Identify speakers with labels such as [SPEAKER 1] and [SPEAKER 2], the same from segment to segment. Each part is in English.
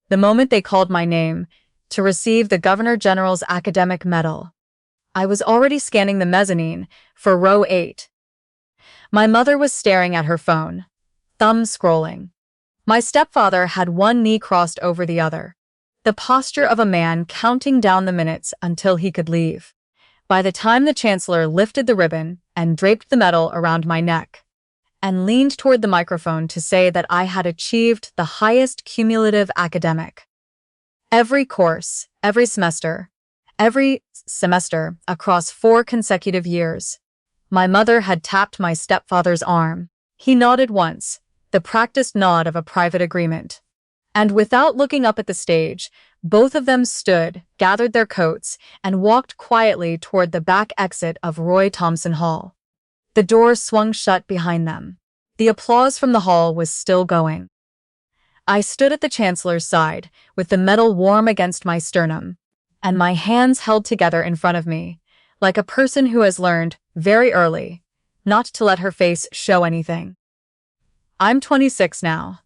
[SPEAKER 1] the moment they called my name to receive the Governor General's Academic Medal. I was already scanning the mezzanine for row 8. My mother was staring at her phone, thumb scrolling. My stepfather had one knee crossed over the other, the posture of a man counting down the minutes until he could leave. By the time the chancellor lifted the ribbon and draped the medal around my neck, and leaned toward the microphone to say that I had achieved the highest cumulative academic. Every course, every semester across 4 consecutive years. My mother had tapped my stepfather's arm. He nodded once, the practiced nod of a private agreement. And without looking up at the stage, both of them stood, gathered their coats, and walked quietly toward the back exit of Roy Thomson Hall. The doors swung shut behind them. The applause from the hall was still going. I stood at the chancellor's side, with the medal warm against my sternum, and my hands held together in front of me, like a person who has learned, very early, not to let her face show anything. I'm 26 now.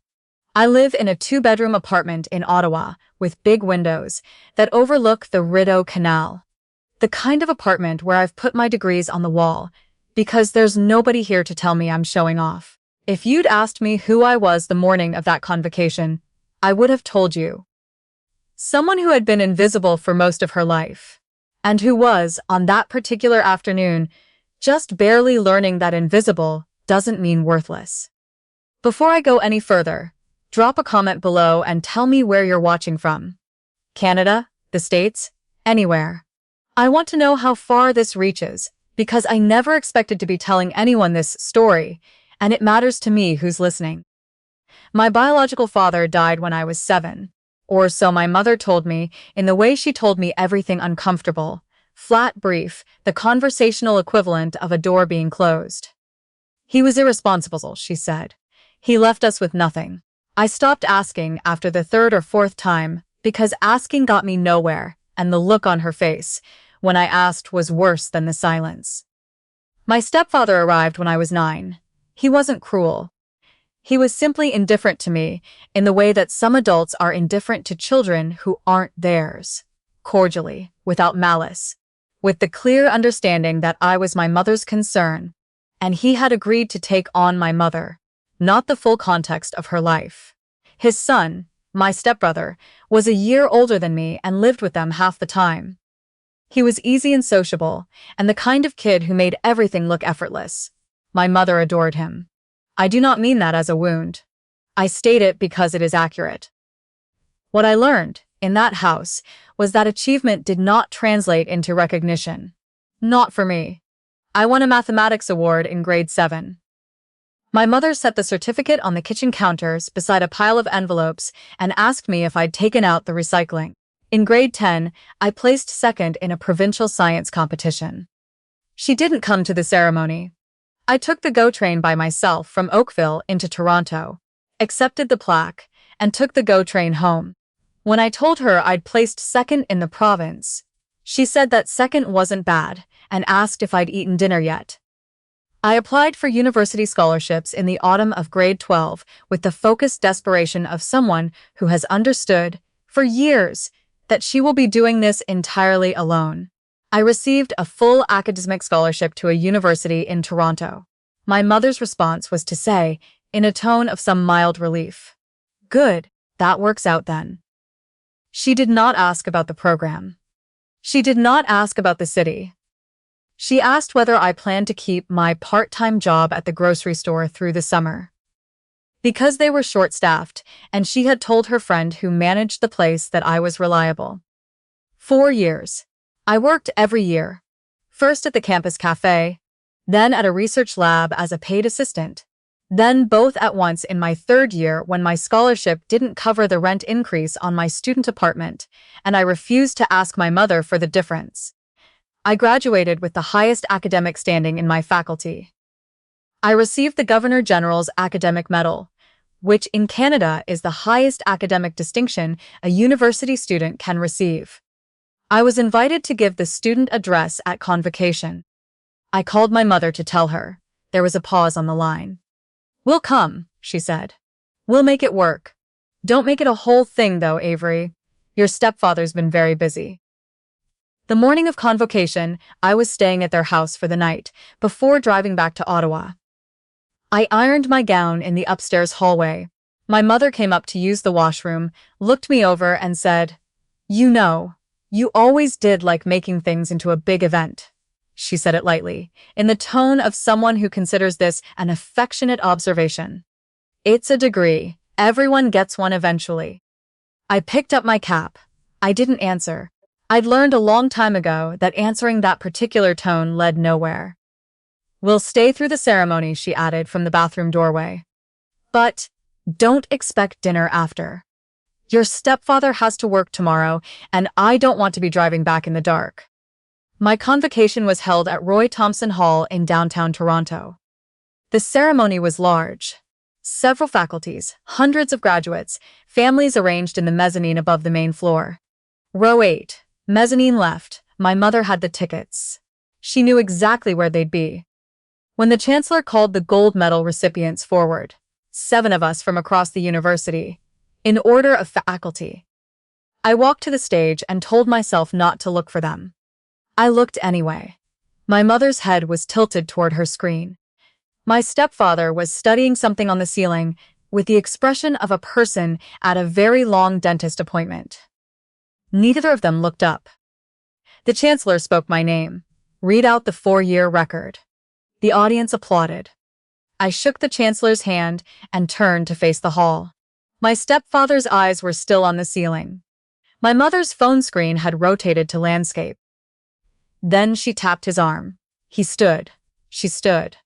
[SPEAKER 1] I live in a 2-bedroom apartment in Ottawa with big windows that overlook the Rideau Canal. The kind of apartment where I've put my degrees on the wall, because there's nobody here to tell me I'm showing off. If you'd asked me who I was the morning of that convocation, I would have told you. Someone who had been invisible for most of her life, and who was, on that particular afternoon, just barely learning that invisible doesn't mean worthless. Before I go any further, drop a comment below and tell me where you're watching from. Canada, the States, anywhere. I want to know how far this reaches, because I never expected to be telling anyone this story, and it matters to me who's listening. My biological father died when I was 7, or so my mother told me, in the way she told me everything uncomfortable, flat, brief, the conversational equivalent of a door being closed. He was irresponsible, she said. He left us with nothing. I stopped asking after the 3rd or 4th time, because asking got me nowhere, and the look on her face when I asked was worse than the silence. My stepfather arrived when I was 9. He wasn't cruel. He was simply indifferent to me in the way that some adults are indifferent to children who aren't theirs. Cordially, without malice, with the clear understanding that I was my mother's concern, and he had agreed to take on my mother, not the full context of her life. His son, my stepbrother, was a year older than me and lived with them half the time. He was easy and sociable, and the kind of kid who made everything look effortless. My mother adored him. I do not mean that as a wound. I state it because it is accurate. What I learned, in that house, was that achievement did not translate into recognition. Not for me. I won a mathematics award in grade 7. My mother set the certificate on the kitchen counters beside a pile of envelopes and asked me if I'd taken out the recycling. In grade 10, I placed 2nd in a provincial science competition. She didn't come to the ceremony. I took the GO train by myself from Oakville into Toronto, accepted the plaque, and took the GO train home. When I told her I'd placed 2nd in the province, she said that 2nd wasn't bad and asked if I'd eaten dinner yet. I applied for university scholarships in the autumn of grade 12 with the focused desperation of someone who has understood, for years, that she will be doing this entirely alone. I received a full academic scholarship to a university in Toronto. My mother's response was to say, in a tone of some mild relief, "Good, that works out then." She did not ask about the program. She did not ask about the city. She asked whether I planned to keep my part-time job at the grocery store through the summer. Because they were short-staffed, and she had told her friend who managed the place that I was reliable. 4 years. I worked every year. First at the campus cafe, then at a research lab as a paid assistant, then both at once in my 3rd year when my scholarship didn't cover the rent increase on my student apartment, and I refused to ask my mother for the difference. I graduated with the highest academic standing in my faculty. I received the Governor General's Academic Medal, which in Canada is the highest academic distinction a university student can receive. I was invited to give the student address at convocation. I called my mother to tell her. There was a pause on the line. "We'll come," she said. "We'll make it work." Don't make it a whole thing, though, Avery. Your stepfather's been very busy. The morning of convocation, I was staying at their house for the night, before driving back to Ottawa. I ironed my gown in the upstairs hallway. My mother came up to use the washroom, looked me over and said, "You know, you always did like making things into a big event." She said it lightly, in the tone of someone who considers this an affectionate observation. "It's a degree. Everyone gets one eventually." I picked up my cap. I didn't answer. I'd learned a long time ago that answering that particular tone led nowhere. "We'll stay through the ceremony," she added from the bathroom doorway. "But don't expect dinner after. Your stepfather has to work tomorrow, and I don't want to be driving back in the dark." My convocation was held at Roy Thomson Hall in downtown Toronto. The ceremony was large. Several faculties, hundreds of graduates, families arranged in the mezzanine above the main floor. Row 8, mezzanine left, my mother had the tickets. She knew exactly where they'd be. When the chancellor called the gold medal recipients forward, 7 of us from across the university, in order of faculty, I walked to the stage and told myself not to look for them. I looked anyway. My mother's head was tilted toward her screen. My stepfather was studying something on the ceiling with the expression of a person at a very long dentist appointment. Neither of them looked up. The chancellor spoke my name. "Read out the 4-year record." The audience applauded. I shook the chancellor's hand and turned to face the hall. My stepfather's eyes were still on the ceiling. My mother's phone screen had rotated to landscape. Then she tapped his arm. He stood. She stood.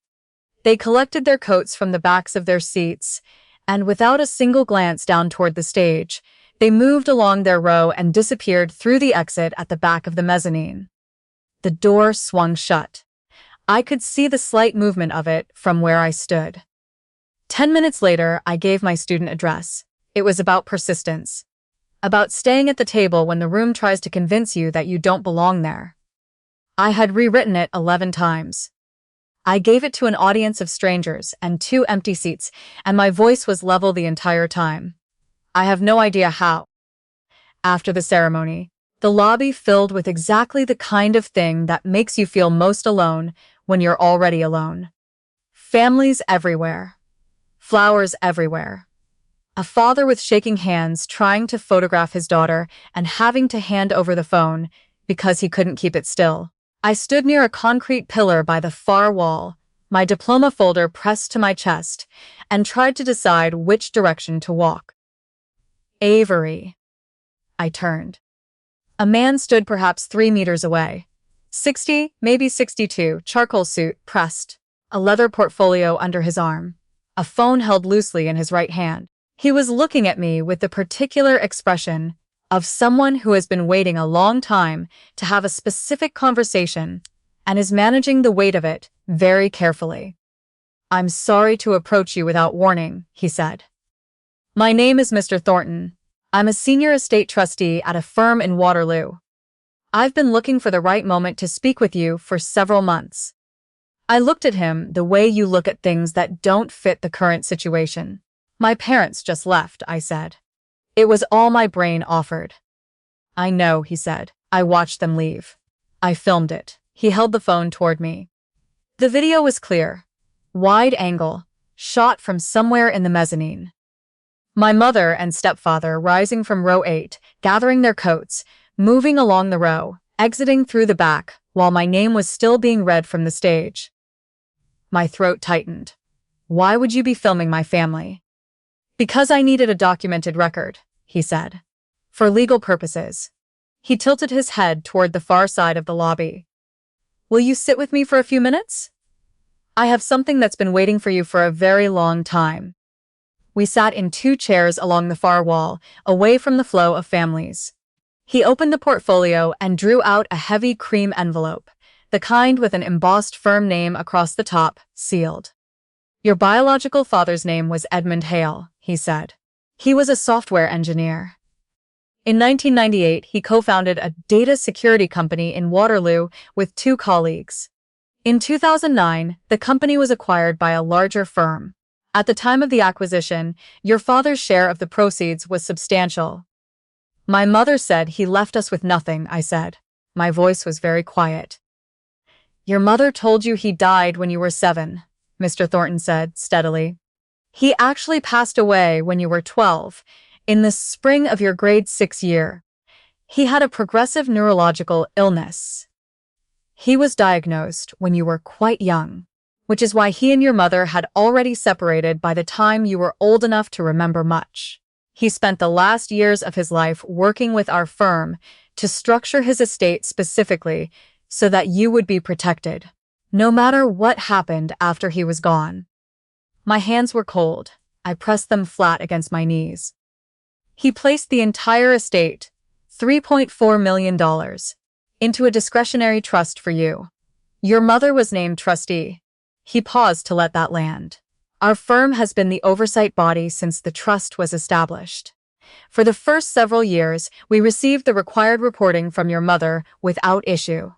[SPEAKER 1] They collected their coats from the backs of their seats, and without a single glance down toward the stage, they moved along their row and disappeared through the exit at the back of the mezzanine. The door swung shut. I could see the slight movement of it from where I stood. 10 minutes later, I gave my student address. It was about persistence. About staying at the table when the room tries to convince you that you don't belong there. I had rewritten it 11 times. I gave it to an audience of strangers and 2 empty seats, and my voice was level the entire time. I have no idea how. After the ceremony, the lobby filled with exactly the kind of thing that makes you feel most alone when you're already alone. Families everywhere. Flowers everywhere. A father with shaking hands trying to photograph his daughter and having to hand over the phone because he couldn't keep it still. I stood near a concrete pillar by the far wall, my diploma folder pressed to my chest, and tried to decide which direction to walk. "Avery." I turned. A man stood perhaps 3 meters away. 60, maybe 62, charcoal suit, pressed, a leather portfolio under his arm, a phone held loosely in his right hand. He was looking at me with the particular expression of someone who has been waiting a long time to have a specific conversation and is managing the weight of it very carefully. "I'm sorry to approach you without warning," he said. "My name is Mr. Thornton. I'm a senior estate trustee at a firm in Waterloo. I've been looking for the right moment to speak with you for several months." I looked at him the way you look at things that don't fit the current situation. "My parents just left," I said. It was all my brain offered. "I know," he said. "I watched them leave. I filmed it." He held the phone toward me. The video was clear, wide angle, shot from somewhere in the mezzanine. My mother and stepfather rising from row 8, gathering their coats, moving along the row, exiting through the back, while my name was still being read from the stage. My throat tightened. "Why would you be filming my family?" "Because I needed a documented record," he said. "For legal purposes." He tilted his head toward the far side of the lobby. "Will you sit with me for a few minutes? I have something that's been waiting for you for a very long time." We sat in 2 chairs along the far wall, away from the flow of families. He opened the portfolio and drew out a heavy cream envelope, the kind with an embossed firm name across the top, sealed. "Your biological father's name was Edmund Hale," he said. "He was a software engineer. In 1998, he co-founded a data security company in Waterloo with 2 colleagues. In 2009, the company was acquired by a larger firm. At the time of the acquisition, your father's share of the proceeds was substantial. My mother said he left us with nothing, I said. My voice was very quiet. Your mother told you he died when you were 7, Mr. Thornton said steadily. He actually passed away when you were 12, in the spring of your grade 6 year. He had a progressive neurological illness. He was diagnosed when you were quite young, which is why he and your mother had already separated by the time you were old enough to remember much. He spent the last years of his life working with our firm to structure his estate specifically so that you would be protected, no matter what happened after he was gone. My hands were cold. I pressed them flat against my knees. He placed the entire estate, $3.4 million, into a discretionary trust for you. Your mother was named trustee. He paused to let that land. Our firm has been the oversight body since the trust was established. For the first several years, we received the required reporting from your mother without issue.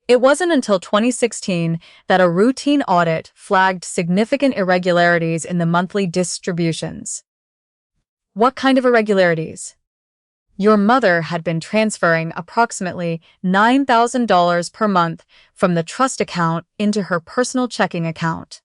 [SPEAKER 1] It wasn't until 2016 that a routine audit flagged significant irregularities in the monthly distributions. What kind of irregularities? Your mother had been transferring approximately $9,000 per month from the trust account into her personal checking account.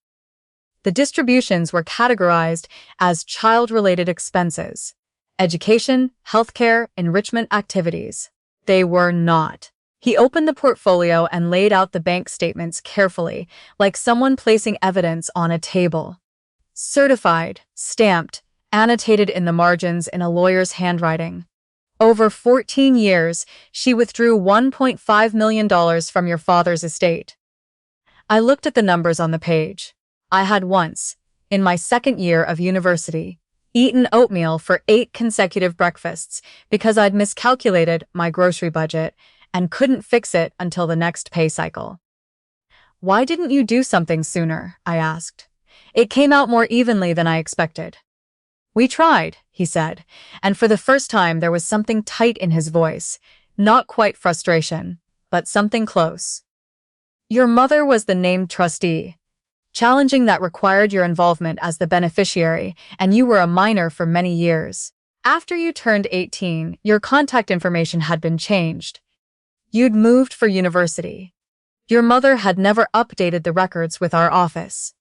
[SPEAKER 1] The distributions were categorized as child-related expenses, education, healthcare, enrichment activities. They were not. He opened the portfolio and laid out the bank statements carefully, like someone placing evidence on a table. Certified, stamped, annotated in the margins in a lawyer's handwriting. Over 14 years, she withdrew $1.5 million from your father's estate. I looked at the numbers on the page. I had once, in my second year of university, eaten oatmeal for 8 consecutive breakfasts because I'd miscalculated my grocery budget and couldn't fix it until the next pay cycle. Why didn't you do something sooner? I asked. It came out more evenly than I expected. We tried, he said, and for the first time there was something tight in his voice, not quite frustration, but something close. Your mother was the named trustee. Challenging that required your involvement as the beneficiary, and you were a minor for many years. After you turned 18, your contact information had been changed. You'd moved for university. Your mother had never updated the records with our office.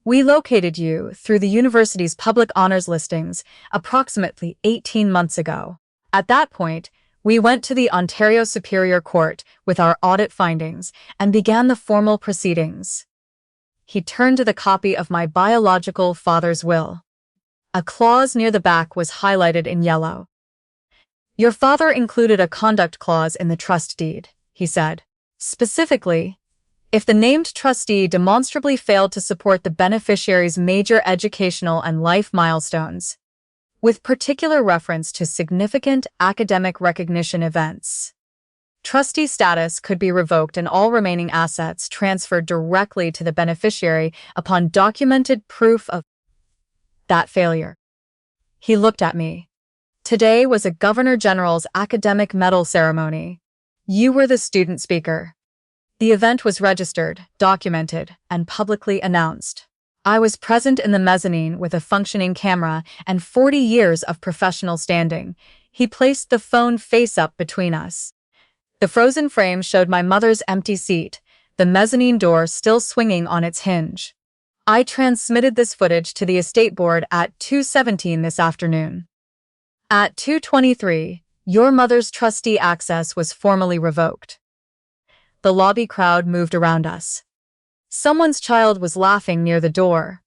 [SPEAKER 1] We located you through the university's public honors listings approximately 18 months ago. At that point, we went to the Ontario Superior Court with our audit findings and began the formal proceedings. He turned to the copy of my biological father's will. A clause near the back was highlighted in yellow. Your father included a conduct clause in the trust deed, he said. Specifically, if the named trustee demonstrably failed to support the beneficiary's major educational and life milestones, with particular reference to significant academic recognition events, trustee status could be revoked and all remaining assets transferred directly to the beneficiary upon documented proof of that failure. He looked at me. Today was a Governor General's academic medal ceremony. You were the student speaker. The event was registered, documented, and publicly announced. I was present in the mezzanine with a functioning camera and 40 years of professional standing. He placed the phone face up between us. The frozen frame showed my mother's empty seat, the mezzanine door still swinging on its hinge. I transmitted this footage to the estate board at 2:17 this afternoon. At 2:23, your mother's trustee access was formally revoked. The lobby crowd moved around us. Someone's child was laughing near the door.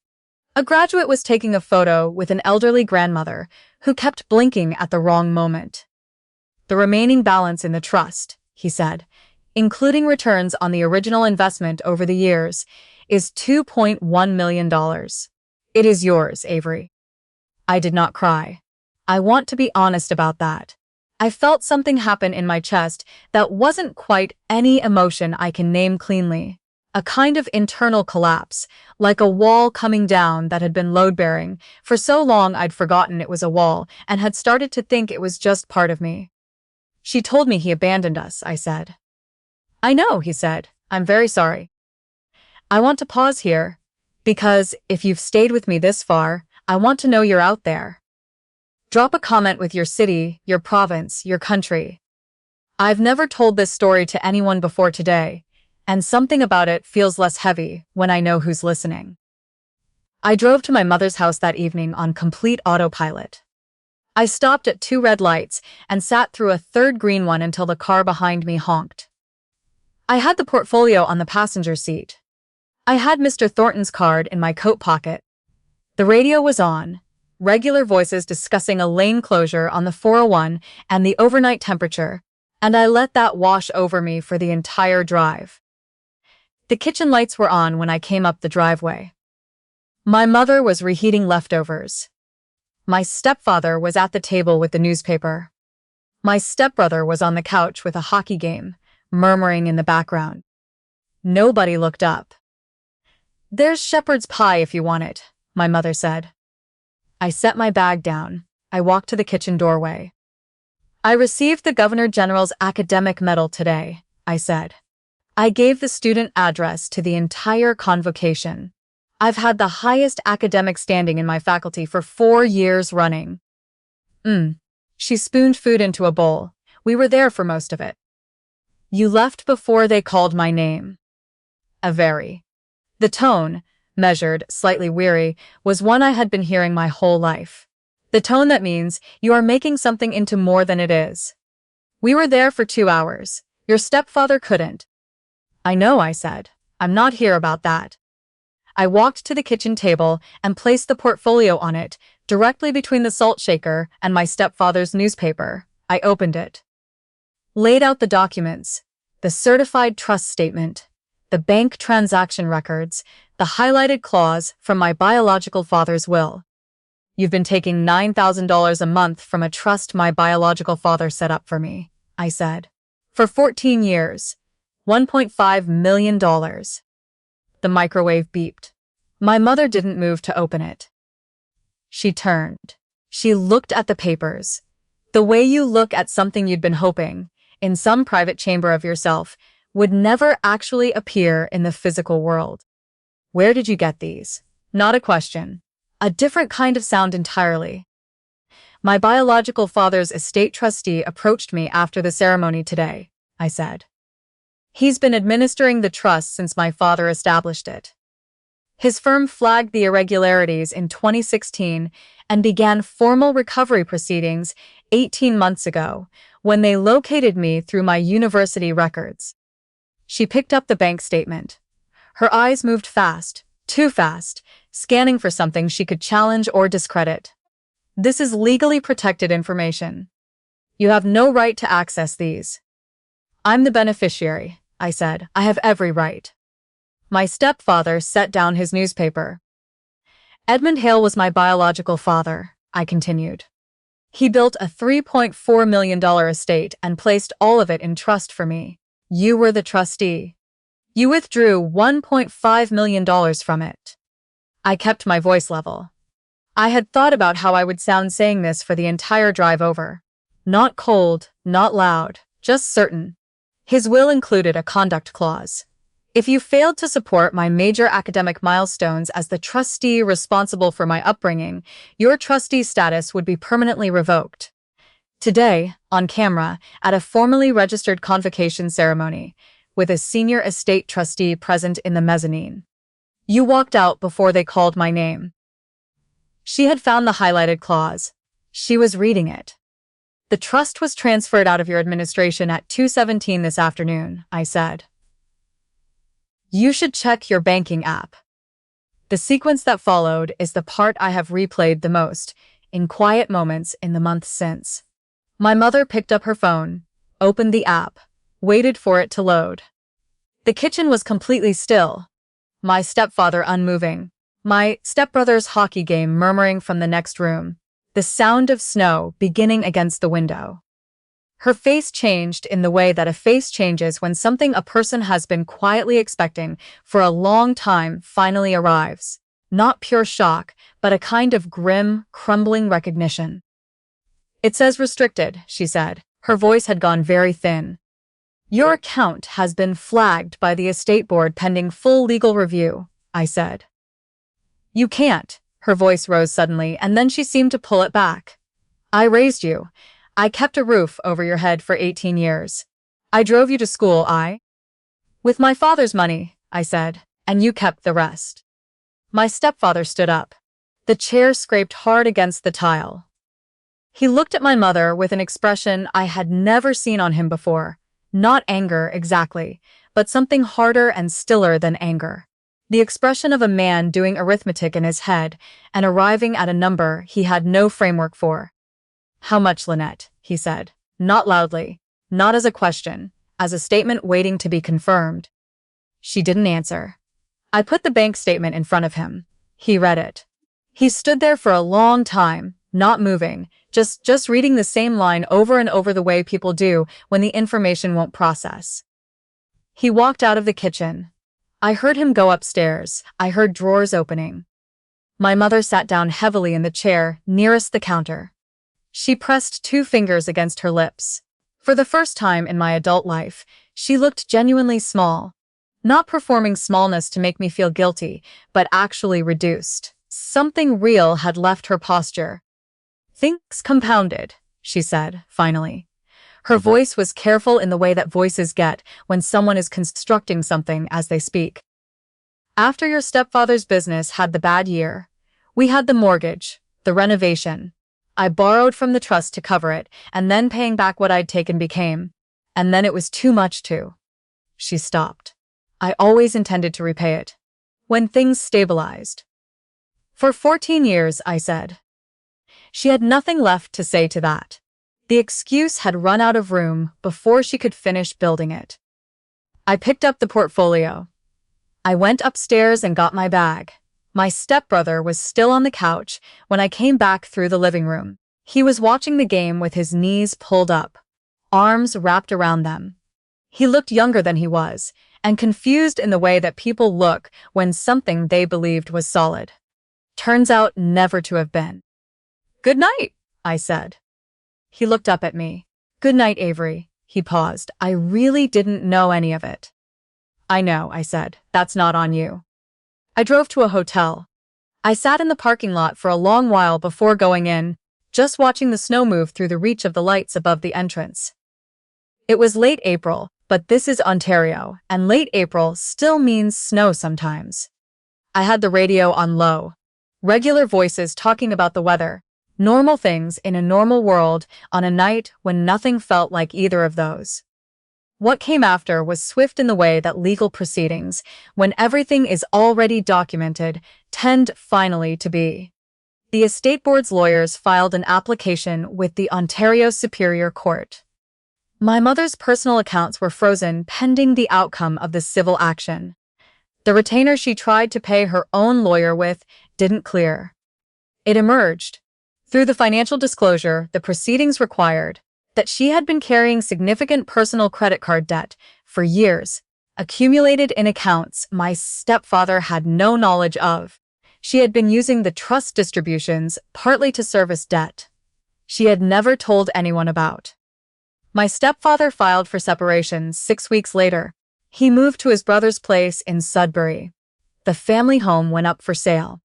[SPEAKER 1] A graduate was taking a photo with an elderly grandmother who kept blinking at the wrong moment. The remaining balance in the trust, he said, including returns on the original investment over the years, is $2.1 million. It is yours, Avery. I did not cry. I want to be honest about that. I felt something happen in my chest that wasn't quite any emotion I can name cleanly. A kind of internal collapse, like a wall coming down that had been load-bearing. For so long I'd forgotten it was a wall and had started to think it was just part of me. She told me he abandoned us, I said. I know, he said. I'm very sorry. I want to pause here. Because if you've stayed with me this far, I want to know you're out there. Drop a comment with your city, your province, your country. I've never told this story to anyone before today, and something about it feels less heavy when I know who's listening. I drove to my mother's house that evening on complete autopilot. I stopped at 2 red lights and sat through a 3rd green one until the car behind me honked. I had the portfolio on the passenger seat. I had Mr. Thornton's card in my coat pocket. The radio was on, regular voices discussing a lane closure on the 401 and the overnight temperature, and I let that wash over me for the entire drive. The kitchen lights were on when I came up the driveway. My mother was reheating leftovers. My stepfather was at the table with the newspaper. My stepbrother was on the couch with a hockey game, murmuring in the background. Nobody looked up. "There's shepherd's pie if you want it," my mother said. I set my bag down. I walked to the kitchen doorway. "I received the Governor General's Academic Medal today," I said. I gave the student address to the entire convocation. I've had the highest academic standing in my faculty for 4 years running. She spooned food into a bowl. "We were there for most of it." "You left before they called my name." "A very." The tone, measured, slightly weary, was one I had been hearing my whole life. The tone that means you are making something into more than it is. "We were there for 2 hours. Your stepfather couldn't." "I know," I said. "I'm not here about that." I walked to the kitchen table and placed the portfolio on it, directly between the salt shaker and my stepfather's newspaper. I opened it. Laid out the documents, the certified trust statement, the bank transaction records, the highlighted clause from my biological father's will. "You've been taking $9,000 a month from a trust my biological father set up for me," I said. "For 14 years. $1.5 million. The microwave beeped. My mother didn't move to open it. She turned. She looked at the papers. The way you look at something you'd been hoping, in some private chamber of yourself, would never actually appear in the physical world. "Where did you get these?" Not a question. A different kind of sound entirely. "My biological father's estate trustee approached me after the ceremony today," I said. "He's been administering the trust since my father established it. His firm flagged the irregularities in 2016 and began formal recovery proceedings 18 months ago when they located me through my university records." She picked up the bank statement. Her eyes moved fast, too fast, scanning for something she could challenge or discredit. "This is legally protected information. You have no right to access these." "I'm the beneficiary," I said. "I have every right." My stepfather set down his newspaper. "Edmund Hale was my biological father," I continued. "He built a $3.4 million estate and placed all of it in trust for me. You were the trustee. You withdrew $1.5 million from it." I kept my voice level. I had thought about how I would sound saying this for the entire drive over. Not cold, not loud, just certain. His will included a conduct clause. "If you failed to support my major academic milestones as the trustee responsible for my upbringing, your trustee status would be permanently revoked." Today, on camera, at a formally registered convocation ceremony, with a senior estate trustee present in the mezzanine. "You walked out before they called my name." She had found the highlighted clause. She was reading it. "The trust was transferred out of your administration at 2:17 this afternoon," I said. "You should check your banking app." The sequence that followed is the part I have replayed the most, in quiet moments in the months since. My mother picked up her phone, opened the app, waited for it to load. The kitchen was completely still. My stepfather unmoving. My stepbrother's hockey game murmuring from the next room. The sound of snow beginning against the window. Her face changed in the way that a face changes when something a person has been quietly expecting for a long time finally arrives. Not pure shock, but a kind of grim, crumbling recognition. "It says restricted," she said. Her voice had gone very thin. "Your account has been flagged by the estate board pending full legal review," I said. You can't. Her voice rose suddenly, and then she seemed to pull it back. I raised you. I kept a roof over your head for 18 years. I drove you to school, with my father's money, I said, and you kept the rest. My stepfather stood up. The chair scraped hard against the tile. He looked at my mother with an expression I had never seen on him before. Not anger, exactly, but something harder and stiller than anger. The expression of a man doing arithmetic in his head and arriving at a number he had no framework for. How much, Lynette? He said, not loudly, not as a question, as a statement waiting to be confirmed. She didn't answer. I put the bank statement in front of him. He read it. He stood there for a long time, not moving, just reading the same line over and over the way people do when the information won't process. He walked out of the kitchen. I heard him go upstairs. I heard drawers opening. My mother sat down heavily in the chair nearest the counter. She pressed 2 fingers against her lips. For the first time in my adult life, she looked genuinely small. Not performing smallness to make me feel guilty, but actually reduced. Something real had left her posture. Things compounded, she said, finally. Her voice was careful in the way that voices get when someone is constructing something as they speak. After your stepfather's business had the bad year, we had the mortgage, the renovation. I borrowed from the trust to cover it, and then paying back what I'd taken became. And then it was too much too. She stopped. I always intended to repay it. When things stabilized. For 14 years, I said. She had nothing left to say to that. The excuse had run out of room before she could finish building it. I picked up the portfolio. I went upstairs and got my bag. My stepbrother was still on the couch when I came back through the living room. He was watching the game with his knees pulled up, arms wrapped around them. He looked younger than he was, and confused in the way that people look when something they believed was solid turns out never to have been. Good night, I said. He looked up at me. Good night, Avery. He paused. I really didn't know any of it. I know, I said. That's not on you. I drove to a hotel. I sat in the parking lot for a long while before going in, just watching the snow move through the reach of the lights above the entrance. It was late April, but this is Ontario, and late April still means snow sometimes. I had the radio on low. Regular voices talking about the weather, normal things in a normal world on a night when nothing felt like either of those. What came after was swift in the way that legal proceedings, when everything is already documented, tend finally to be. The Estate Board's lawyers filed an application with the Ontario Superior Court. My mother's personal accounts were frozen pending the outcome of the civil action. The retainer she tried to pay her own lawyer with didn't clear. It emerged, through the financial disclosure the proceedings required, that she had been carrying significant personal credit card debt for years, accumulated in accounts my stepfather had no knowledge of. She had been using the trust distributions partly to service debt she had never told anyone about. My stepfather filed for separation 6 weeks later. He moved to his brother's place in Sudbury. The family home went up for sale.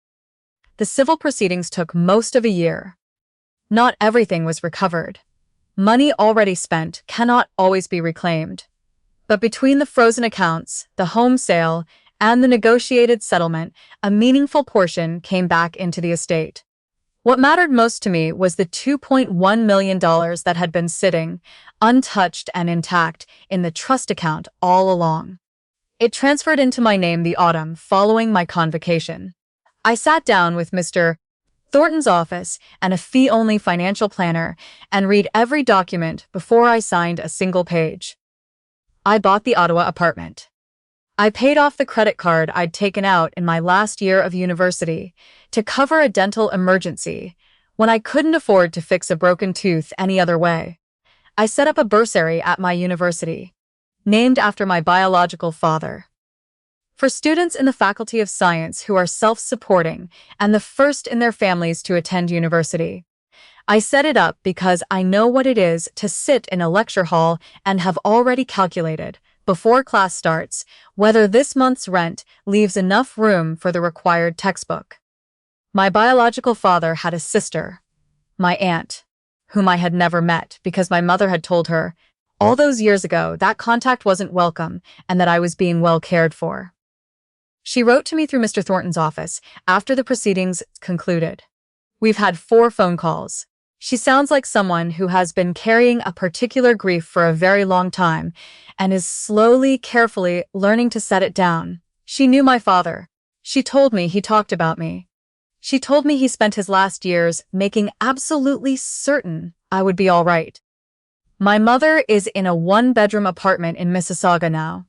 [SPEAKER 1] The civil proceedings took most of a year. Not everything was recovered. Money already spent cannot always be reclaimed. But between the frozen accounts, the home sale, and the negotiated settlement, a meaningful portion came back into the estate. What mattered most to me was the $2.1 million that had been sitting, untouched and intact, in the trust account all along. It transferred into my name the autumn following my convocation. I sat down with Mr. Thornton's office and a fee-only financial planner and read every document before I signed a single page. I bought the Ottawa apartment. I paid off the credit card I'd taken out in my last year of university to cover a dental emergency when I couldn't afford to fix a broken tooth any other way. I set up a bursary at my university, named after my biological father, for students in the Faculty of Science who are self-supporting and the first in their families to attend university. I set it up because I know what it is to sit in a lecture hall and have already calculated, before class starts, whether this month's rent leaves enough room for the required textbook. My biological father had a sister, my aunt, whom I had never met because my mother had told her all those years ago that contact wasn't welcome and that I was being well cared for. She wrote to me through Mr. Thornton's office after the proceedings concluded. We've had 4 phone calls. She sounds like someone who has been carrying a particular grief for a very long time and is slowly, carefully learning to set it down. She knew my father. She told me he talked about me. She told me he spent his last years making absolutely certain I would be all right. My mother is in a 1-bedroom apartment in Mississauga now.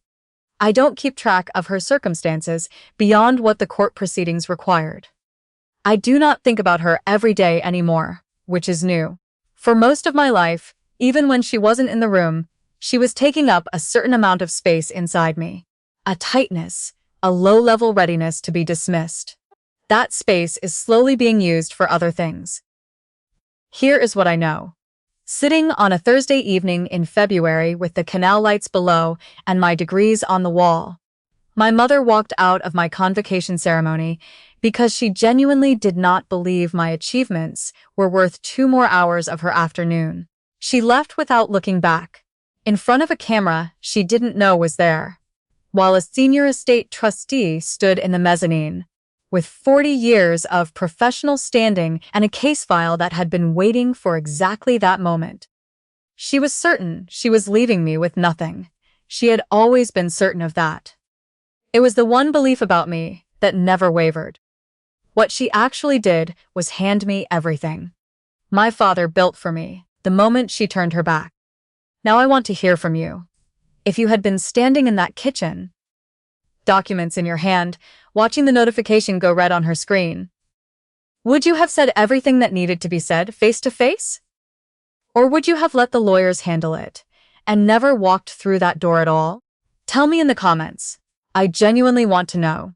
[SPEAKER 1] I don't keep track of her circumstances beyond what the court proceedings required. I do not think about her every day anymore, which is new. For most of my life, even when she wasn't in the room, she was taking up a certain amount of space inside me. A tightness, a low-level readiness to be dismissed. That space is slowly being used for other things. Here is what I know. Sitting on a Thursday evening in February with the canal lights below and my degrees on the wall, my mother walked out of my convocation ceremony because she genuinely did not believe my achievements were worth 2 more hours of her afternoon. She left without looking back, in front of a camera she didn't know was there, while a senior estate trustee stood in the mezzanine, with 40 years of professional standing and a case file that had been waiting for exactly that moment. She was certain she was leaving me with nothing. She had always been certain of that. It was the one belief about me that never wavered. What she actually did was hand me everything. My father built for me the moment she turned her back. Now I want to hear from you. If you had been standing in that kitchen, documents in your hand, watching the notification go red on her screen, would you have said everything that needed to be said face to face? Or would you have let the lawyers handle it and never walked through that door at all? Tell me in the comments. I genuinely want to know.